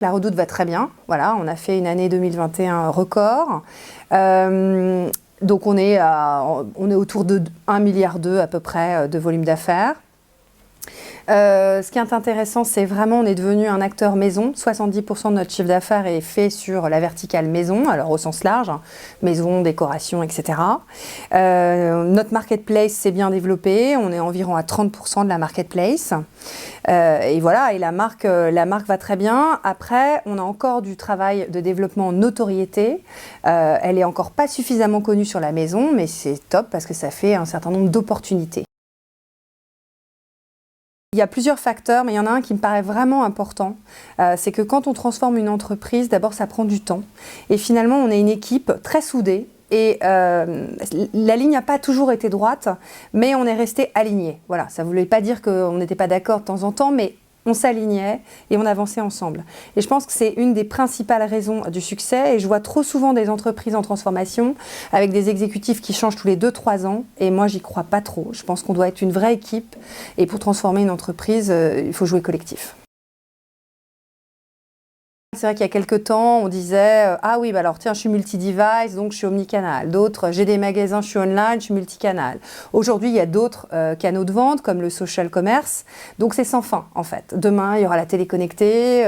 La Redoute va très bien, voilà, on a fait une année 2021 record. Donc on est autour de 1,2 milliard à peu près de volume d'affaires. Ce qui est intéressant, c'est vraiment, on est devenu un acteur maison. 70% de notre chiffre d'affaires est fait sur la verticale maison, alors au sens large, hein, maison, décoration, etc. Notre marketplace s'est bien développé, on est environ à 30% de la marketplace. Et voilà, et la marque va très bien. Après, on a encore du travail de développement en notoriété. Elle est encore pas suffisamment connue sur la maison, mais c'est top parce que ça fait un certain nombre d'opportunités. Il y a plusieurs facteurs, mais il y en a un qui me paraît vraiment important. C'est que quand on transforme une entreprise, d'abord ça prend du temps. Et finalement, on est une équipe très soudée. Et la ligne n'a pas toujours été droite, mais on est resté aligné. Voilà, ça ne voulait pas dire qu'on n'était pas d'accord de temps en temps, mais on s'alignait et on avançait ensemble. Et je pense que c'est une des principales raisons du succès. Et je vois trop souvent des entreprises en transformation avec des exécutifs qui changent tous les 2-3 ans. Et moi, j'y crois pas trop. Je pense qu'on doit être une vraie équipe. Et pour transformer une entreprise, il faut jouer collectif. C'est vrai qu'il y a quelques temps, on disait ah oui, bah alors tiens, je suis multi-device, donc je suis omnicanal. D'autres, j'ai des magasins, je suis online, je suis multicanal. Aujourd'hui, il y a d'autres canaux de vente, comme le social commerce. Donc c'est sans fin, en fait. Demain, il y aura la télé connectée.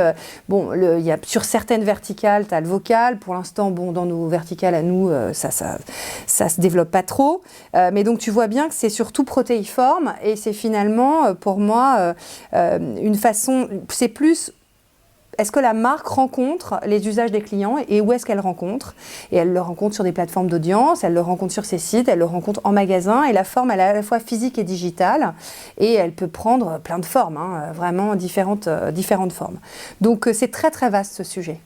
Il y a, sur certaines verticales, tu as le vocal. Pour l'instant, bon, dans nos verticales à nous, ça se développe pas trop. Mais donc tu vois bien que c'est surtout protéiforme. Et c'est finalement, pour moi, une façon... C'est plus... Est-ce que la marque rencontre les usages des clients et où est-ce qu'elle rencontre? Et elle le rencontre sur des plateformes d'audience, elle le rencontre sur ses sites, elle le rencontre en magasin. Et la forme, elle est à la fois physique et digitale. Et elle peut prendre plein de formes, hein, vraiment différentes formes. Donc c'est très très vaste ce sujet.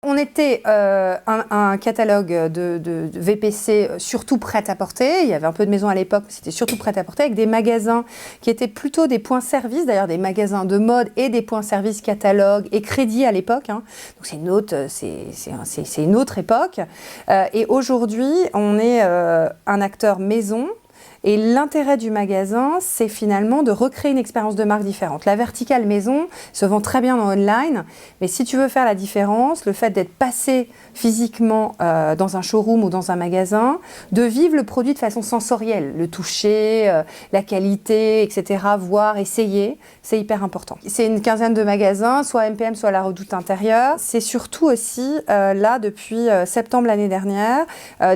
On était un catalogue de VPC surtout prêt-à-porter. Il y avait un peu de maison à l'époque, mais c'était surtout prêt-à-porter, avec des magasins qui étaient plutôt des points-service, d'ailleurs des magasins de mode et des points-service catalogue et crédit à l'époque. Hein. Donc c'est une autre époque. Et aujourd'hui, on est un acteur maison. Et l'intérêt du magasin, c'est finalement de recréer une expérience de marque différente. La verticale maison se vend très bien en online, mais si tu veux faire la différence, le fait d'être passé physiquement dans un showroom ou dans un magasin, de vivre le produit de façon sensorielle, le toucher, la qualité, etc., voir, essayer, c'est hyper important. C'est une quinzaine de magasins, soit MPM, soit la Redoute intérieure. C'est surtout aussi, là, depuis septembre l'année dernière,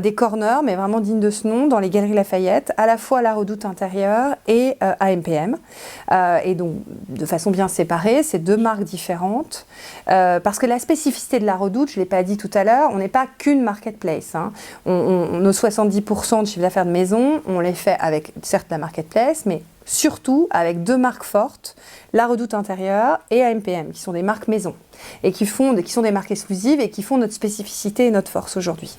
des corners, mais vraiment dignes de ce nom, dans les Galeries Lafayette, à la fois la Redoute intérieure et AMPM. Et donc, de façon bien séparée, c'est deux marques différentes. Parce que la spécificité de la Redoute, je ne l'ai pas dit tout à l'heure, on n'est pas qu'une marketplace. Hein. Nos 70% de chiffre d'affaires de maison, on les fait avec, certes, la marketplace, mais surtout avec deux marques fortes, la Redoute intérieure et AMPM, qui sont des marques maison, et qui sont des marques exclusives et qui font notre spécificité et notre force aujourd'hui.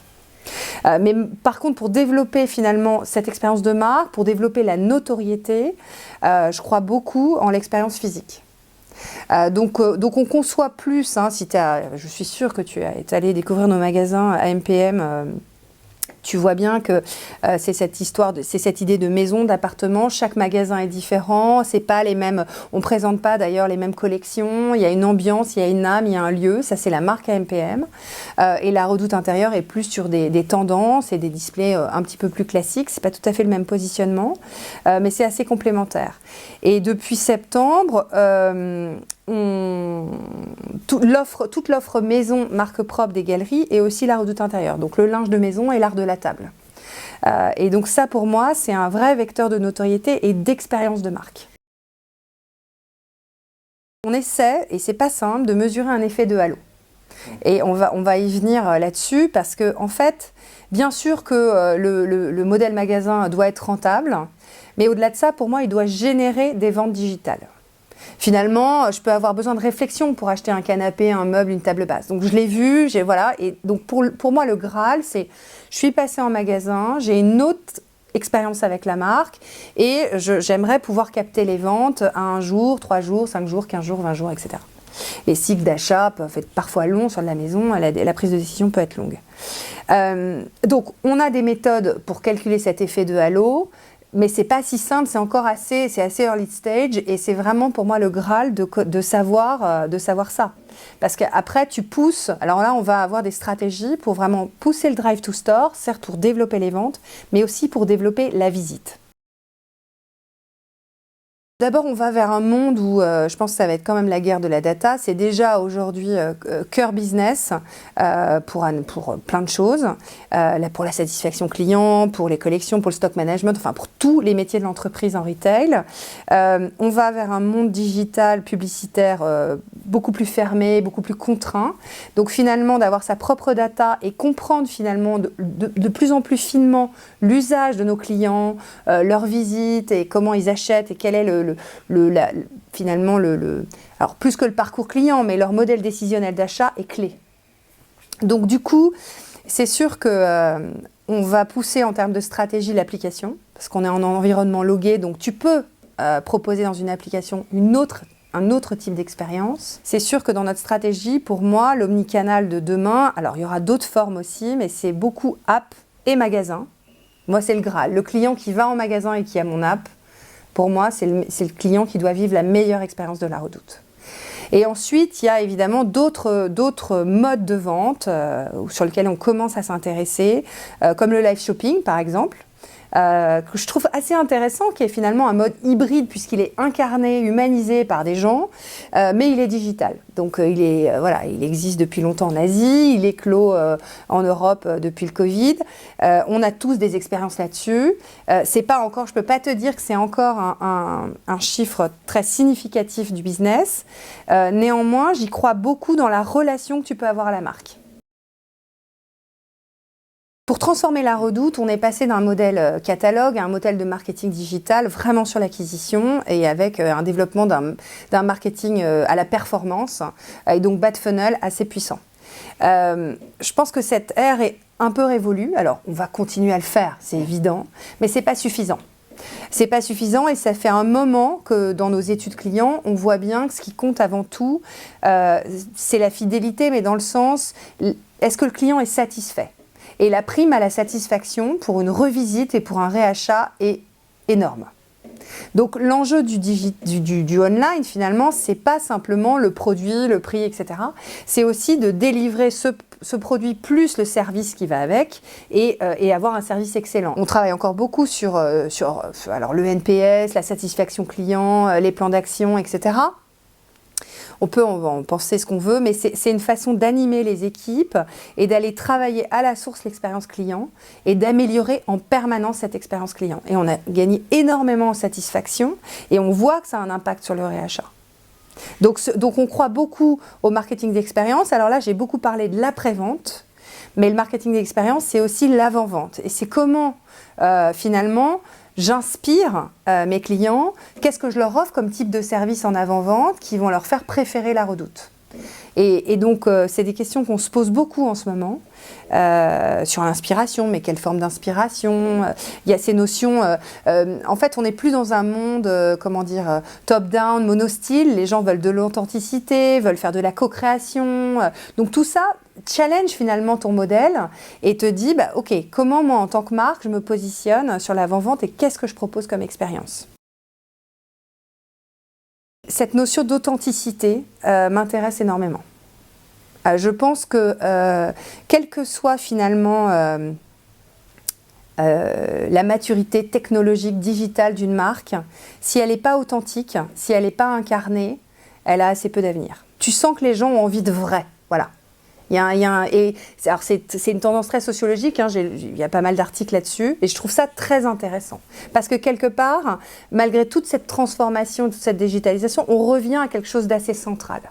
Mais par contre, pour développer finalement cette expérience de marque, pour développer la notoriété, je crois beaucoup en l'expérience physique. Donc on conçoit plus, hein, je suis sûre que tu es allé découvrir nos magasins AMPM. Tu vois bien que c'est cette idée de maison, d'appartement. Chaque magasin est différent, c'est pas les mêmes. On présente pas d'ailleurs les mêmes collections. Il y a une ambiance, il y a une âme, il y a un lieu. Ça c'est la marque AMPM. Et la Redoute intérieure est plus sur des tendances et des displays un petit peu plus classiques. C'est pas tout à fait le même positionnement, mais c'est assez complémentaire. Et depuis septembre, toute l'offre maison marque propre des galeries et aussi la Redoute intérieure. Donc le linge de maison et l'art de la table. Et donc ça pour moi c'est un vrai vecteur de notoriété et d'expérience de marque. On essaie, et c'est pas simple, de mesurer un effet de halo. Et on va y venir là-dessus parce que en fait, bien sûr que le modèle magasin doit être rentable, mais au-delà de ça, pour moi, il doit générer des ventes digitales. Finalement, je peux avoir besoin de réflexion pour acheter un canapé, un meuble, une table basse. Donc je l'ai vu, voilà. Et donc pour moi, le Graal, c'est je suis passée en magasin, j'ai une autre expérience avec la marque et j'aimerais pouvoir capter les ventes à 1 jour, 3 jours, 5 jours, 15 jours, 20 jours, etc. Les cycles d'achat peuvent être parfois longs sur de la maison, la prise de décision peut être longue. Donc on a des méthodes pour calculer cet effet de halo. Mais c'est pas si simple, c'est assez early stage et c'est vraiment pour moi le Graal de savoir ça. Parce qu'après tu pousses, alors là on va avoir des stratégies pour vraiment pousser le drive to store, certes pour développer les ventes, mais aussi pour développer la visite. D'abord, on va vers un monde où je pense que ça va être quand même la guerre de la data. C'est déjà aujourd'hui cœur business pour plein de choses, pour la satisfaction client, pour les collections, pour le stock management, enfin pour tous les métiers de l'entreprise en retail. On va vers un monde digital, publicitaire beaucoup plus fermé, beaucoup plus contraint. Donc finalement, d'avoir sa propre data et comprendre finalement de plus en plus finement l'usage de nos clients, leurs visites et comment ils achètent et quel est finalement alors plus que le parcours client, mais leur modèle décisionnel d'achat est clé. Donc du coup, c'est sûr que on va pousser en termes de stratégie l'application, parce qu'on est en environnement logué, donc tu peux proposer dans une application un autre type d'expérience. C'est sûr que dans notre stratégie, pour moi, l'omnicanal de demain, alors il y aura d'autres formes aussi, mais c'est beaucoup app et magasin. Moi, c'est le Graal. Le client qui va en magasin et qui a mon app, pour moi, c'est le client qui doit vivre la meilleure expérience de la Redoute. Et ensuite, il y a évidemment d'autres modes de vente sur lesquels on commence à s'intéresser, comme le live shopping, par exemple, que je trouve assez intéressant, qui est finalement un mode hybride puisqu'il est incarné, humanisé par des gens, mais il est digital. Donc il existe depuis longtemps en Asie, il est clos en Europe depuis le Covid. On a tous des expériences là-dessus. C'est pas encore, je peux pas te dire que c'est encore un chiffre très significatif du business. Néanmoins, j'y crois beaucoup dans la relation que tu peux avoir à la marque. Pour transformer la Redoute, on est passé d'un modèle catalogue à un modèle de marketing digital vraiment sur l'acquisition et avec un développement d'un marketing à la performance et donc bas de funnel assez puissant. Je pense que cette ère est un peu révolue. Alors, on va continuer à le faire, c'est évident, mais c'est pas suffisant. C'est pas suffisant et ça fait un moment que dans nos études clients, on voit bien que ce qui compte avant tout, c'est la fidélité, mais dans le sens, est-ce que le client est satisfait ? Et la prime à la satisfaction pour une revisite et pour un réachat est énorme. Donc l'enjeu du online, finalement, c'est pas simplement le produit, le prix, etc. C'est aussi de délivrer ce produit plus le service qui va avec et avoir un service excellent. On travaille encore beaucoup sur alors le NPS, la satisfaction client, les plans d'action, etc. On peut en penser ce qu'on veut, mais c'est une façon d'animer les équipes et d'aller travailler à la source l'expérience client et d'améliorer en permanence cette expérience client. Et on a gagné énormément en satisfaction et on voit que ça a un impact sur le réachat. Donc on croit beaucoup au marketing d'expérience. Alors là, j'ai beaucoup parlé de l'après-vente, mais le marketing d'expérience, c'est aussi l'avant-vente. Et c'est comment, finalement, j'inspire mes clients, qu'est-ce que je leur offre comme type de service en avant-vente qui vont leur faire préférer la Redoute. Et donc, c'est des questions qu'on se pose beaucoup en ce moment sur l'inspiration, mais quelle forme d'inspiration ? Il y a ces notions, en fait, on n'est plus dans un monde, top-down, monostyle. Les gens veulent de l'authenticité, veulent faire de la co-création. Donc tout ça challenge finalement ton modèle et te dit, ok, comment moi en tant que marque, je me positionne sur l'avant-vente et qu'est-ce que je propose comme expérience ? Cette notion d'authenticité m'intéresse énormément. Je pense que quelle que soit finalement la maturité technologique, digitale d'une marque, si elle n'est pas authentique, si elle n'est pas incarnée, elle a assez peu d'avenir. Tu sens que les gens ont envie de vrai, voilà. C'est une tendance très sociologique, hein, il y a pas mal d'articles là-dessus, et je trouve ça très intéressant. Parce que quelque part, malgré toute cette transformation, toute cette digitalisation, on revient à quelque chose d'assez central.